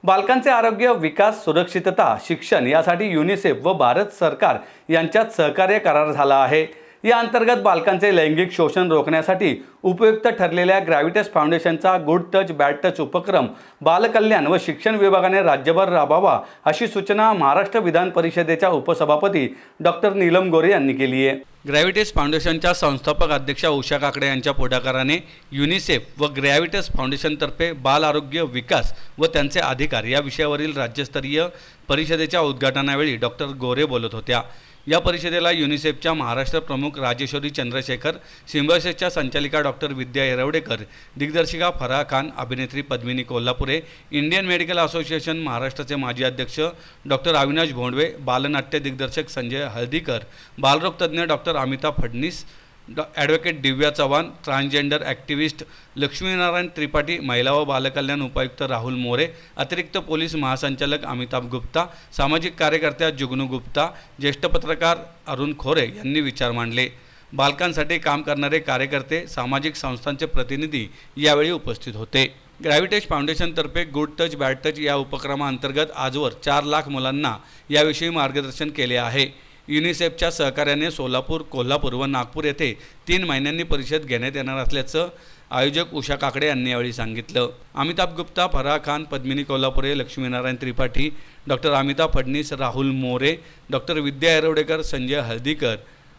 बालकांचे आरोग्य, विकास, सुरक्षितता, शिक्षण यासाठी युनिसेफ व भारत सरकार यांच्यात सहकार्य करार झाला आहे। या अंतर्गत बालकांचे लैंगिक शोषण रोखण्यासाठी उपयुक्त ठरलेल्या ग्रॅव्हिटस फाउंडेशनचा गुड टच बॅड टच उपक्रम बालकल्याण व शिक्षण विभागाने राज्यभर राबवावा अशी सूचना महाराष्ट्र विधान परिषदेच्या उपसभापती डॉक्टर नीलम गोरे यांनी केली आहे। ग्रॅव्हिटस फाउंडेशनच्या संस्थापक अध्यक्षा उषा काकडे यांच्या पुढाकाराने युनिसेफ व ग्रॅव्हिटस फाउंडेशनतर्फे बाल आरोग्य, विकास व त्यांचे अधिकार या विषयावरील राज्यस्तरीय परिषदेच्या उद्घाटनावेळी डॉक्टर गोरे बोलत होत्या। या परिषदेला युनिसेफच्या महाराष्ट्र प्रमुख राजेश्वरी चंद्रशेखर, सिम्बायोसिसच्या संचालिका डॉक्टर विद्या येरवडेकर, दिग्दर्शिका फराह खान, अभिनेत्री Padmini Kolhapure, Indian medical association महाराष्ट्राचे माजी अध्यक्ष डॉक्टर अविनाश भोंडवे, बालनाट्य दिग्दर्शक संजय हळदीकर, बालरोग तज्ज्ञ डॉक्टर अमिता फडणीस, ॲडव्होकेट दिव्या चव्हाण, ट्रान्सजेंडर ॲक्टिव्हिस्ट लक्ष्मीनारायण त्रिपाठी, महिला व बालकल्याण उपायुक्त राहुल मोरे, अतिरिक्त पोलीस महासंचालक अमिताभ गुप्ता, सामाजिक कार्यकर्त्या जुगनू गुप्ता, ज्येष्ठ पत्रकार अरुण खोरे यांनी विचार मांडले। बालकांसाठी काम करणारे कार्यकर्ते, सामाजिक संस्थांचे प्रतिनिधी यावेळी उपस्थित होते। ग्रॅव्हिटस फाउंडेशनतर्फे गुड टच बॅड टच या उपक्रमाअंतर्गत आजवर 4 लाख मुलांना याविषयी मार्गदर्शन केले आहे। युनिसेफच्या सहकार्याने सोलापूर, कोल्हापूर व नागपूर येथे 3 महिन्यांनी परिषद घेण्यात येणार असल्याचं आयोजक उषा काकडे यांनी यावेळी सांगितलं। अमिताभ गुप्ता, फराह खान, पद्मिनी कोल्हापुरे, लक्ष्मीनारायण त्रिपाठी, डॉक्टर अमिता फडणीस, राहुल मोरे, डॉक्टर विद्या येरवडेकर, संजय हळदीकर,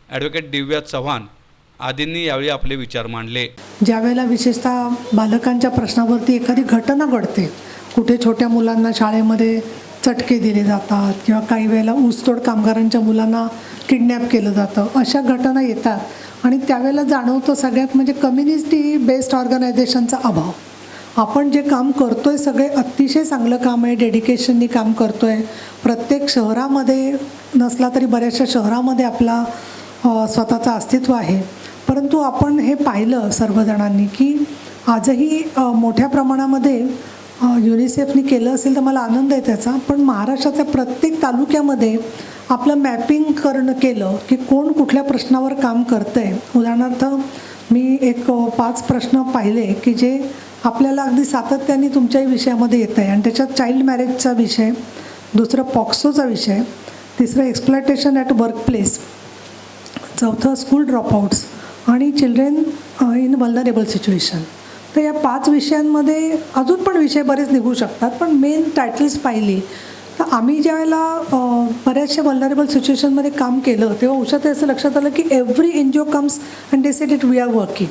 ॲडव्होकेट दिव्या चव्हाण आदींनी यावेळी आपले विचार मांडले। ज्यावेळेला विशेषतः बालकांच्या प्रश्नावरती एखादी घटना घडते, कुठे छोट्या मुलांना शाळेमध्ये चटके दिले जातात किंवा काही वेळेला ऊसतोड कामगारांच्या मुलांना किडनॅप केलं जातं, अशा घटना येतात आणि त्यावेळेला जाणवतं सगळ्यात म्हणजे कम्युनिटी बेस्ड ऑर्गनायझेशनचा अभाव। आपण जे काम करतोय सगळे अतिशय चांगलं काम आहे, डेडिकेशननी काम करतोय। प्रत्येक शहरामध्ये नसला तरी बऱ्याचशा शहरामध्ये आपला स्वतःचं अस्तित्व आहे, परंतु आपण हे पाहिलं सर्वजणांनी की आजही मोठ्या प्रमाणामध्ये युनिसेफनी केलं असेल तर मला आनंद आहे त्याचा। पण महाराष्ट्रातल्या प्रत्येक तालुक्यामध्ये आपलं मॅपिंग केलं की कोण कुठल्या प्रश्नावर काम करतं आहे। उदाहरणार्थ मी एक 5 प्रश्न पाहिले की जे आपल्याला अगदी सातत्याने तुमच्याही विषयामध्ये येत आहे आणि त्याच्यात चाइल्ड मॅरेजचा विषय, दुसरं पॉक्सोचा विषय, तिसरं एक्सप्लॉयटेशन ॲट वर्कप्लेस, चौथं स्कूल ड्रॉपआउट्स आणि चिल्ड्रेन इन वल्नरेबल सिच्युएशन। तर या 5 विषयांमध्ये अजून पण विषय बरेच निघू शकतात, पण मेन टायटल्स पाहिली तर आम्ही ज्यावेळेला बऱ्याचशा वल्नरेबल सिच्युएशनमध्ये काम केलं तेव्हा उषात असं लक्षात आलं की every NGO comes and they said it we are working.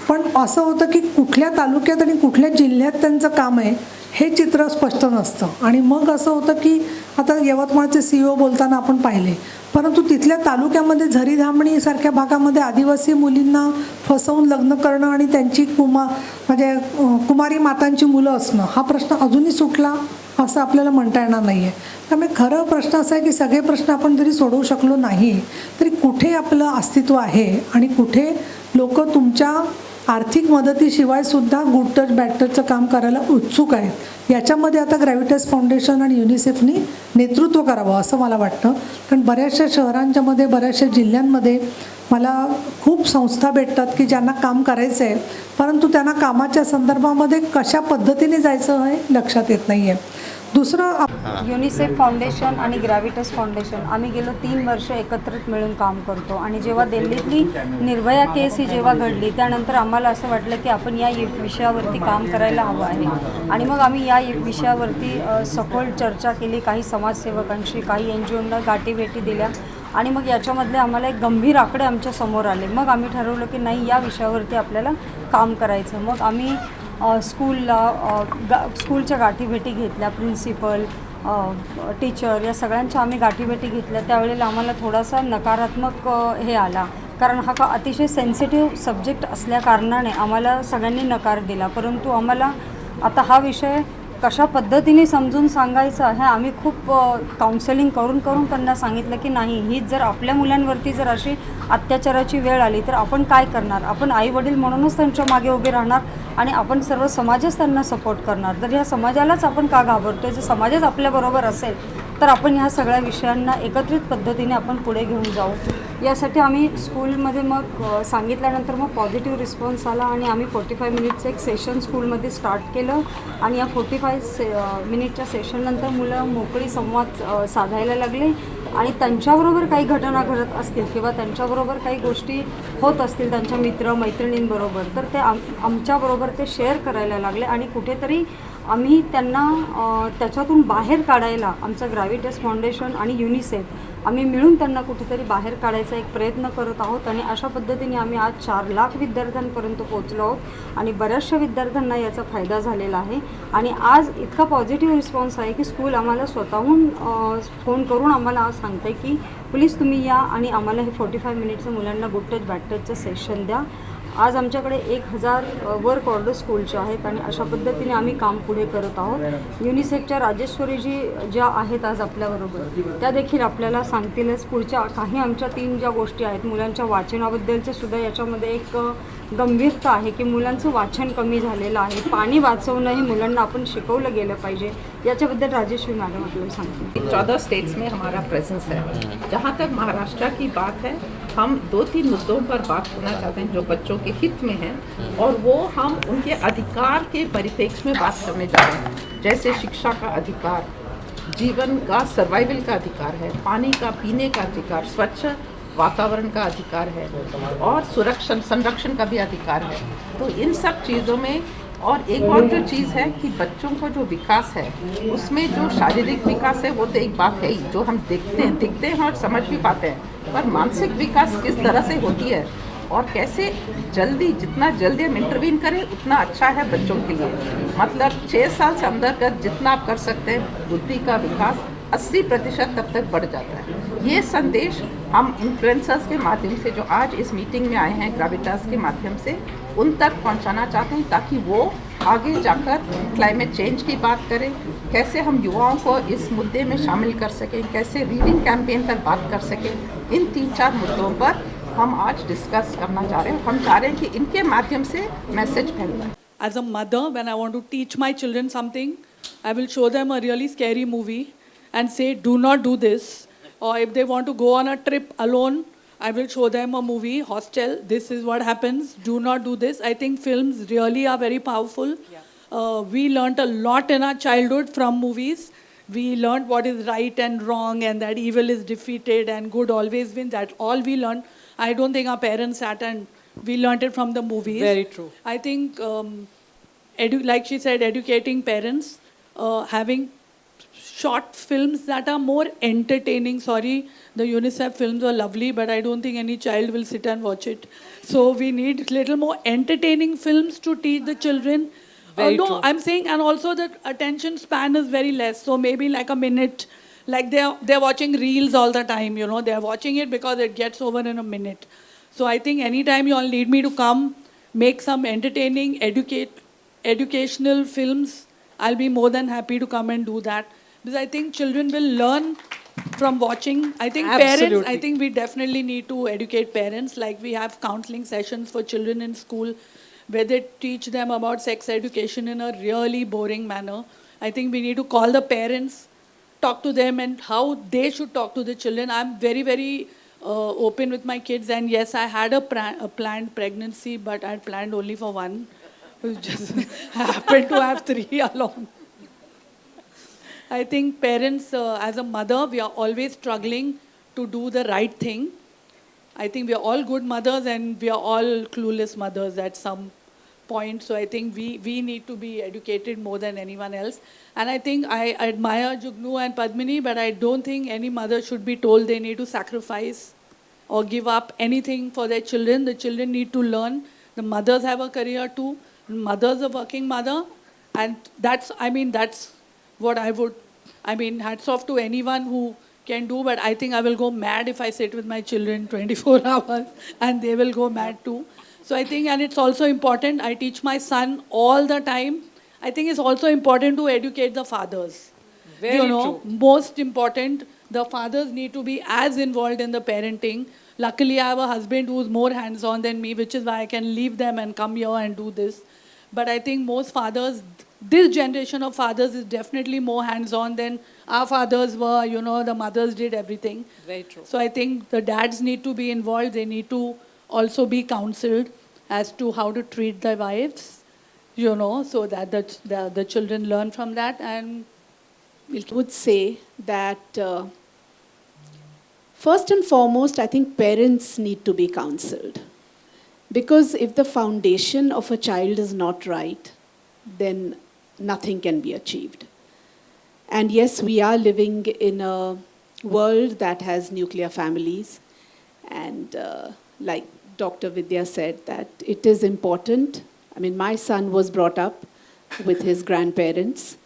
पण असं होतं की कुठल्या तालुक्यात आणि कुठल्या जिल्ह्यात त्यांचं काम आहे हे चित्र स्पष्ट नसतं आणि मग असं होतं की आता यवतमाळचे CEO बोलताना आपण पाहिले, परंतु तिथल्या तालुक्यामध्ये झरी सारख्या भागामध्ये आदिवासी मुलींना फसवून लग्न करणं आणि त्यांची म्हणजे कुमारी मातांची मुलं असणं हा प्रश्न अजूनही सुटला असं आपल्याला म्हणता येणार नाही आहे। त्यामुळे खरं प्रश्न असा आहे की सगळे प्रश्न आपण जरी सोडवू शकलो नाही तरी कुठे आपलं अस्तित्व आहे आणि कुठे लोक तुमच्या आर्थिक मदतीशिवाय सुद्धा गुड टच बॅड टचचं काम करायला उत्सुक आहेत। याच्यामध्ये आता ग्रॅव्हिटस फाउंडेशन आणि युनिसेफनी नेतृत्व करावं असं मला वाटतं, कारण बऱ्याचशा शहरांच्यामध्ये, बऱ्याचशा जिल्ह्यांमध्ये मला खूप संस्था भेटतात की ज्यांना काम करायचं आहे, परंतु त्यांना कामाच्या संदर्भामध्ये कशा पद्धतीने जायचं हे लक्षात येत नाही आहे। दुसरं युनिसेफ फाउंडेशन आणि ग्रॅव्हिटस फाउंडेशन आम्ही गेलो 3 वर्ष एकत्रित मिळून काम करतो आणि जेव्हा दिल्लीतली निर्भया केस ही जेव्हा घडली त्यानंतर आम्हाला असं वाटलं की आपण या विषयावरती काम करायला हवं आहे आणि मग आम्ही या विषयावरती सखोल चर्चा केली, काही समाजसेवकांशी, काही NGOंना गाठीभेटी दिल्या आणि मग याच्यामधले आम्हाला एक गंभीर आकडे आमच्या समोर आले। मग आम्ही ठरवलं की नाही, या विषयावरती आपल्याला काम करायचं। मग आम्ही स्कूलच्या गाठीभेटी घेतल्या, प्रिन्सिपल, टीचर या सगळ्यांच्या आम्ही गाठीभेटी घेतल्या। त्यावेळेला आम्हाला थोडासा नकारात्मक हे आला, कारण हा अतिशय सेन्सिटिव्ह सब्जेक्ट असल्याकारणाने आम्हाला सगळ्यांनी नकार दिला। परंतु आम्हाला आता हा विषय कशा पद्धतीने समजून सांगायचं हे आम्ही खूप काउन्सेलिंग करून त्यांना सांगितलं की नाही, ही जर आपल्या मुलांवरती जर अशी अत्याचाराची वेळ आली तर आपण काय करणार? आपण आई वडील म्हणूनच त्यांच्या मागे उभे राहणार आणि आपण सर्व समाजच त्यांना सपोर्ट करणार। तर ह्या समाजालाच आपण का घाबरतोय? जर समाजच आपल्याबरोबर असेल तर आपण ह्या सगळ्या विषयांना एकत्रित पद्धतीने आपण पुढे घेऊन जाऊ. यासाठी आम्ही स्कूलमध्ये मग सांगितल्यानंतर मग पॉझिटिव्ह रिस्पॉन्स आला आणि आम्ही 45 मिनिटचं एक सेशन स्कूलमध्ये स्टार्ट केलं आणि या 45 मिनिटच्या सेशननंतर मुलं मोकळी संवाद साधायला लागले आणि त्यांच्याबरोबर काही घटना घडत असतील किंवा त्यांच्याबरोबर काही गोष्टी होत असतील त्यांच्या मैत्रिणींबरोबर, तर ते आमच्याबरोबर ते शेअर करायला लागले आणि कुठेतरी आम्ही त्यांना त्याच्यातून बाहेर काढायला आमचं ग्रॅव्हिटस फाउंडेशन आणि युनिसेफ आम्ही मिळून त्यांना कुठेतरी बाहेर काढायचा एक प्रयत्न करत आहोत आणि अशा पद्धतीने आम्ही आज 4 लाख विद्यार्थ्यांपर्यंत पोहोचलो आहोत आणि बऱ्याचशा विद्यार्थ्यांना याचा फायदा झालेला आहे. आणि आज इतका पॉझिटिव्ह रिस्पॉन्स आहे की स्कूल आम्हाला स्वतःहून फोन करून आम्हाला आज सांगते की प्लीज तुम्ही या आणि आम्हाला हे 45 मिनिटचं मुलांना गुड टच बॅड टचचं सेशन द्या. आज आमच्याकडे 1000 वर्क ऑर्डर स्कूलचे आहेत आणि अशा पद्धतीने आम्ही काम पुढे करत आहोत. युनिसेफच्या राजेश्वरीजी ज्या आहेत आज आपल्याबरोबर, त्या देखील आपल्याला सांगतीलच पुढच्या काही आमच्या 3 ज्या गोष्टी आहेत. मुलांच्या वाचनाबद्दलचे सुद्धा याच्यामध्ये एक गंभीरता आहे की मुलांचं वाचन कमी झालेलं आहे. पाणी वाचवणं हे मुलांना आपण शिकवलं गेलं पाहिजे. याच्याबद्दल राजेश्वरी मॅडम आपल्याला सांगतील. 14 स्टेट्स में हमारा प्रेजेंस है. जहाँ तक महाराष्ट्र की बात है, हम 2-3 मुद्दों पर बात करना चाहते हैं जो बच्चों के हित में हैं और वो हम उनके अधिकार के परिप्रेक्ष्य में बात करने जा रहे हैं. जैसे शिक्षा का अधिकार, जीवन का सर्वाइवल का अधिकार है, पानी का पीने का अधिकार, स्वच्छ वातावरण का अधिकार है और संरक्षण का भी अधिकार है. तो इन सब चीज़ों में और एक और जो चीज़ है कि बच्चों को जो विकास है उसमें जो शारीरिक विकास है वो तो एक बात है ही जो हम दिखते हैं और समझ भी पाते हैं, पर मानसिक विकास किस तरह से होती है और कैसे जितना जल्दी हम इंटरवीन करें उतना अच्छा है बच्चों के लिए. मतलब 6 साल से अंदर कर जितना आप कर सकते हैं बुद्धि का विकास 80% तब तक बढ़ जाता है. ये संदेश हम इन्फ्लुएंसर्स के माध्यम से जो आज इस मीटिंग में आए हैं ग्रेविटास के माध्यम से उन तक पहुंचाना चाहते हैं ताकि वो आगे जाकर क्लाइमेट चेंज की बात करें, कैसे हम युवाओं को इस मुद्दे में शामिल कर सकें, कैसे रीडिंग कैंपेन पर बात कर सकें. इन 3-4 मुद्दों पर हम आज डिस्कस करना चाह रहे हैं. हम चाह रहे हैं कि इनके माध्यम से मैसेज फैले. As a mother, when I want to teach my children something, I will show them a really scary movie and say, do not do this. Or if they want to go on a trip alone, I will show them a movie, Hostel, this is what happens, do not do this. I think films really are very powerful. We learnt a lot in our childhood from movies. We learned what is right and wrong and that evil is defeated and good always wins. That's all we learned. I don't think our parents sat and we learnt it from the movies. Very true. I think, like she said, educating parents, having short films that are more entertaining. Sorry, the UNICEF films are lovely, but I don't think any child will sit and watch it. So we need little more entertaining films to teach the children. Very No, true. I'm saying, and also the attention span is very less. So maybe like a minute, like they're watching reels all the time. You know, they're watching it because it gets over in a minute. So I think anytime you all need me to come, make some entertaining, educational films, I'll be more than happy to come and do that. Because I think children will learn from watching. I think parents, Absolutely. I think we definitely need to educate parents. Like we have counseling sessions for children in school where they teach them about sex education in a really boring manner. I think we need to call the parents, talk to them and how they should talk to the children. I'm very, very open with my kids. And yes, I had a planned pregnancy, but I had planned only for one. Who just happened to have 3 along. I think parents, as a mother, we are always struggling to do the right thing. I think we are all good mothers and we are all clueless mothers at some point. So I think we need to be educated more than anyone else. And I think I admire Jugnu and Padmini, but I don't think any mother should be told they need to sacrifice or give up anything for their children. The children need to learn. The mothers have a career too. The mother's a working mother. And that's what hats off to anyone who can do, but I think I will go mad if I sit with my children 24 hours and they will go mad too. So I think, and it's also important, I teach my son all the time. I think it's also important to educate the fathers. Very true. Most important, the fathers need to be as involved in the parenting. Luckily, I have a husband who's more hands-on than me, which is why I can leave them and come here and do this. But I think most fathers, this generation of fathers is definitely more hands-on than our fathers were. You know, the mothers did everything. Very true. So I think the dads need to be involved. They need to also be counseled as to how to treat their wives, you know, so that the children learn from that. And Would say that first and foremost, I think parents need to be counseled. Because if the foundation of a child is not right, then nothing can be achieved. And yes, we are living in a world that has nuclear families. And like Dr. Vidya said, that it is important. I mean, my son was brought up with his grandparents.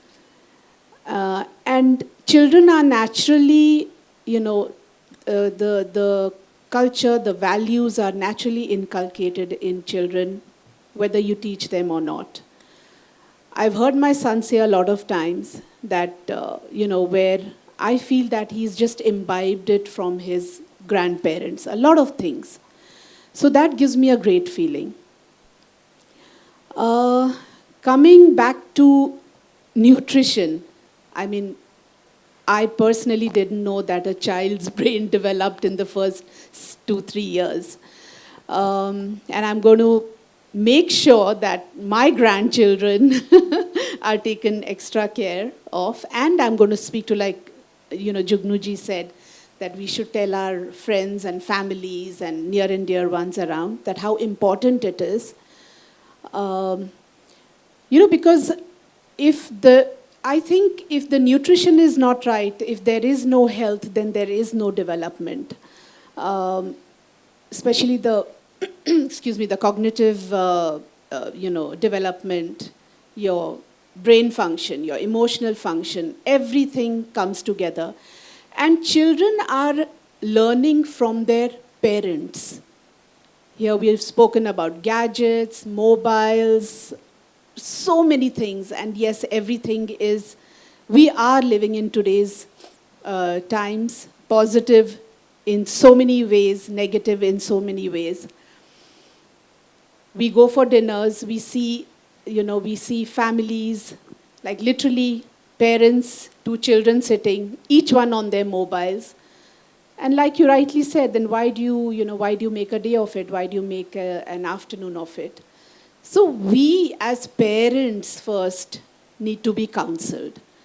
And children are naturally, you know, the culture, the values are naturally inculcated in children, whether you teach them or not. I've heard my son say a lot of times that, you know, where I feel that he's just imbibed it from his grandparents, a lot of things. So that gives me a great feeling. Coming back to nutrition, I mean, I personally didn't know that a child's brain developed in the first 2-3 years. And I'm going to make sure that my grandchildren are taken extra care of. And I'm going to speak to, like, you know, Jugnuji said, that we should tell our friends and families and near and dear ones around that how important it is. You know, because I think if the nutrition is not right, if there is no health, then there is no development. Especially the, excuse me, the cognitive, you know, development, your brain function, your emotional function, everything comes together. And children are learning from their parents. Here we have spoken about gadgets, mobiles, so many things. And yes, everything is, we are living in today's times, positive in so many ways, negative in so many ways. We go for dinners, we see, you know, we see families, like literally parents, 2 children sitting, each one on their mobiles. And like you rightly said, then why do you make a day of it? Why do you make an afternoon of it? So we as parents first need to be counseled.